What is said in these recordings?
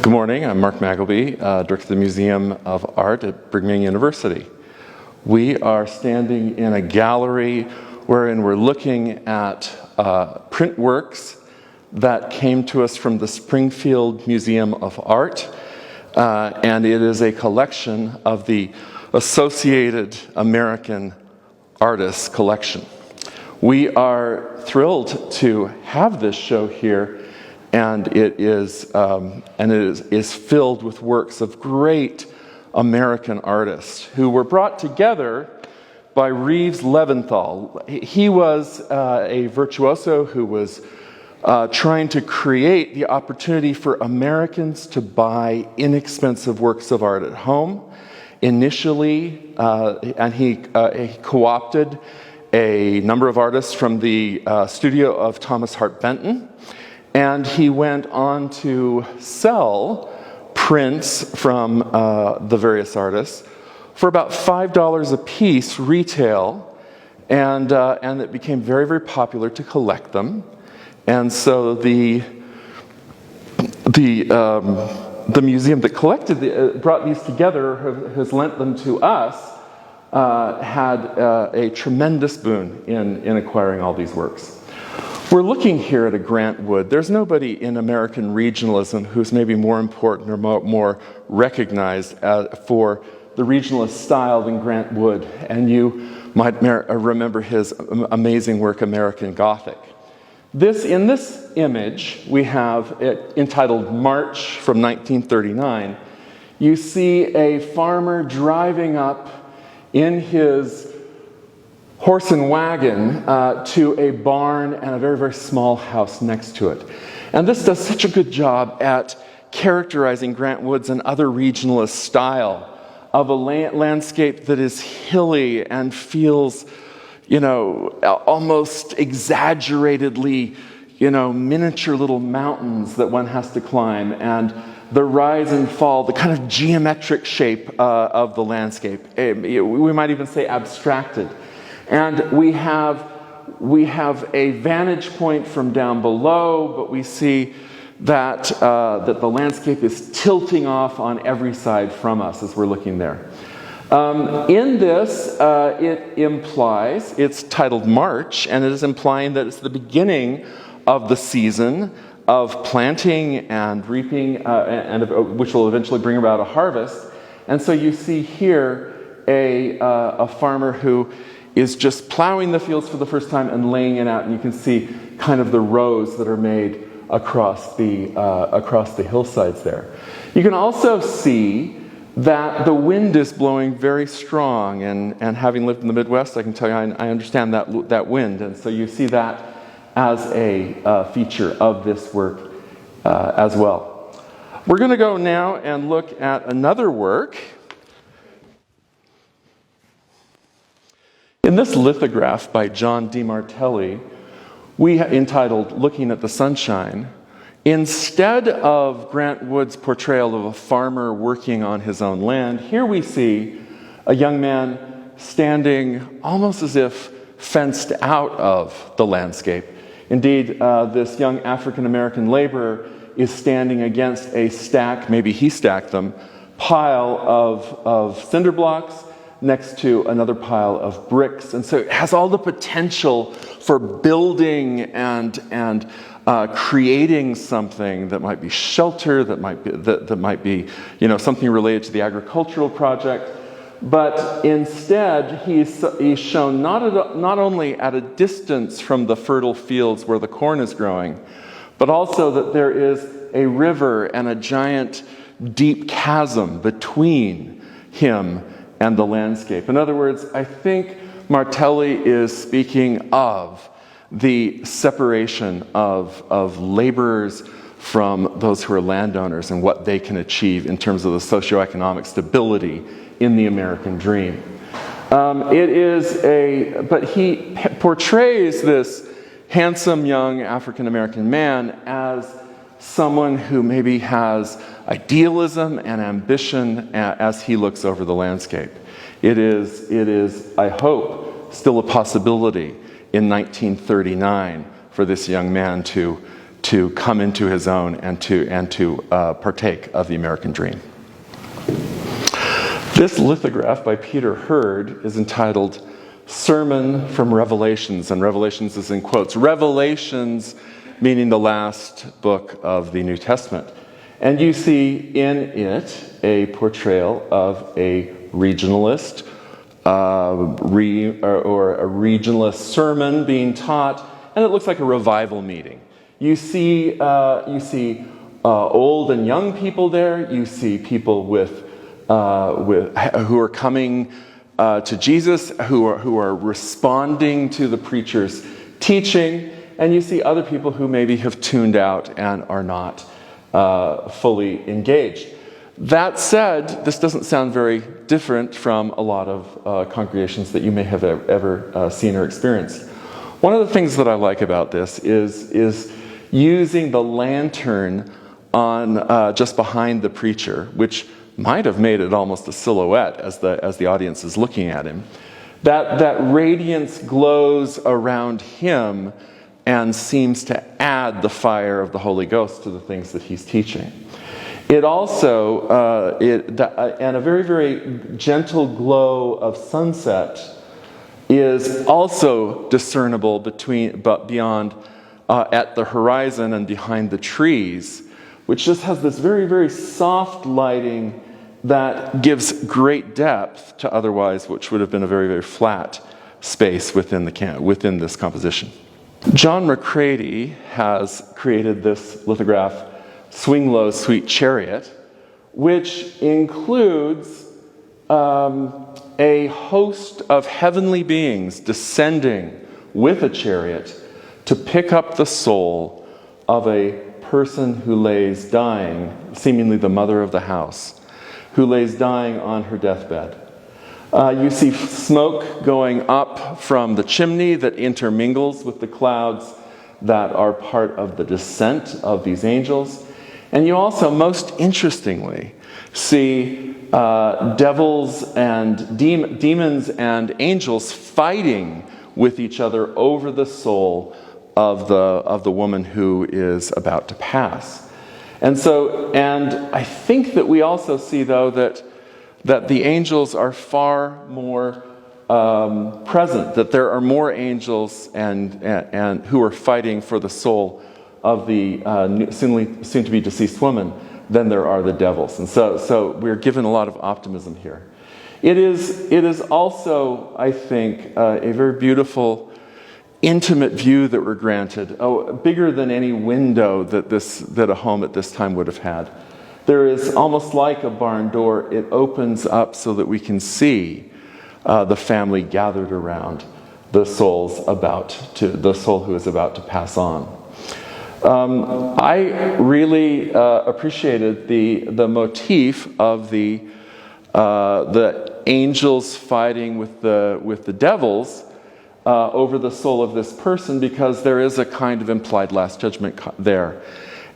Good morning, I'm Mark Magleby, Director of the Museum of Art at Brigham Young University. We are standing in a gallery wherein we're looking at print works that came to us from the Springfield Museum of Art, and it is a collection of the Associated American Artists collection. We are thrilled to have this show here, and it is filled with works of great American artists who were brought together by Reeves Leventhal. He was a virtuoso who was trying to create the opportunity for Americans to buy inexpensive works of art at home. Initially, and he co-opted a number of artists from the studio of Thomas Hart Benton, and he went on to sell prints from the various artists for about $5 a piece retail, and it became very, very popular to collect them. And so the museum that brought these together, has lent them to us, had a tremendous boon in acquiring all these works. We're looking here at a Grant Wood. There's nobody in American regionalism who's maybe more important or more recognized for the regionalist style than Grant Wood, and you might remember his amazing work, American Gothic. In this image, we have it entitled March from 1939. You see a farmer driving up in his horse and wagon to a barn and a very, very small house next to it. And this does such a good job at characterizing Grant Wood's and other regionalist style of a landscape that is hilly and feels, almost exaggeratedly, miniature little mountains that one has to climb, and the rise and fall, the kind of geometric shape of the landscape. We might even say abstracted. And we have a vantage point from down below, but we see that the landscape is tilting off on every side from us as we're looking there. In this, it's titled March, and it is implying that it's the beginning of the season of planting and reaping, which will eventually bring about a harvest. And so you see here a farmer who is just plowing the fields for the first time and laying it out, and you can see kind of the rows that are made across the hillsides there. You can also see that the wind is blowing very strong, and having lived in the Midwest, I can tell you I understand that wind, and so you see that as a feature of this work as well. We're going to go now and look at another work. In this lithograph by John DiMartelli, entitled Looking at the Sunshine, instead of Grant Wood's portrayal of a farmer working on his own land, here we see a young man standing almost as if fenced out of the landscape. Indeed, this young African-American laborer is standing against a stack, maybe he stacked them, pile of cinder blocks next to another pile of bricks. And so it has all the potential for building and creating something that might be shelter, that might be something related to the agricultural project. But instead, he's shown not only at a distance from the fertile fields where the corn is growing, but also that there is a river and a giant deep chasm between him and the landscape. In other words, I think Martelli is speaking of the separation of laborers from those who are landowners and what they can achieve in terms of the socioeconomic stability in the American dream. But he portrays this handsome young African-American man as someone who maybe has idealism and ambition as he looks over the landscape. It is, I hope, still a possibility in 1939 for this young man to to come into his own and to partake of the American dream. This lithograph by Peter Hurd is entitled Sermon from Revelations, and Revelations is in quotes. Revelations meaning the last book of the New Testament. And you see in it a portrayal of a regionalist, or a regionalist sermon being taught, and it looks like a revival meeting. You see old and young people there. You see people who are coming to Jesus, who are responding to the preacher's teaching, and you see other people who maybe have tuned out and are not fully engaged. That said, this doesn't sound very different from a lot of congregations that you may have ever seen or experienced. One of the things that I like about this is using the lantern on just behind the preacher, which might have made it almost a silhouette as the audience is looking at him. That radiance glows around him and seems to add the fire of the Holy Ghost to the things that he's teaching. It also, and a very, very gentle glow of sunset is also discernible beyond at the horizon and behind the trees, which just has this very, very soft lighting that gives great depth to otherwise which would have been a very, very flat space within this composition. John Magleby has created this lithograph, Swing Low, Sweet Chariot, which includes a host of heavenly beings descending with a chariot to pick up the soul of a person who lays dying, seemingly the mother of the house, who lays dying on her deathbed. You see smoke going up from the chimney that intermingles with the clouds that are part of the descent of these angels. And you also, most interestingly, see devils and demons and angels fighting with each other over the soul of the woman who is about to pass. And I think that we also see, though, that the angels are far more present, that there are more angels and who are fighting for the soul of the soon-to-be deceased woman than there are the devils. And so we're given a lot of optimism here. It is also, I think, a very beautiful, intimate view that we're granted, bigger than any window that a home at this time would have had. There is almost like a barn door. It opens up so that we can see the family gathered around the soul who is about to pass on. I really appreciated the motif of the angels fighting with the devils over the soul of this person, because there is a kind of implied last judgment there.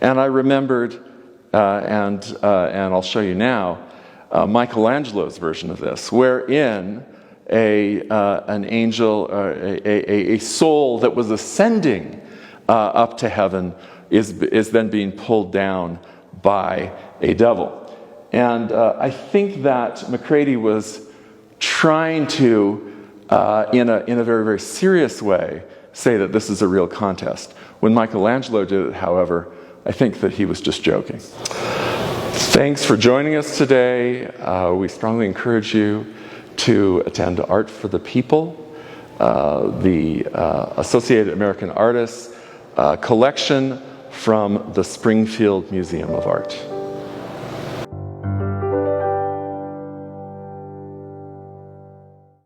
And I remembered, and I'll show you now, Michelangelo's version of this, wherein an angel, a soul that was ascending up to heaven is then being pulled down by a devil. And I think that Magleby was trying to, in a very, very serious way, say that this is a real contest. When Michelangelo did it, however, I think that he was just joking. Thanks for joining us today. We strongly encourage you to attend Art for the People, the Associated American Artists collection from the Springfield Museum of Art.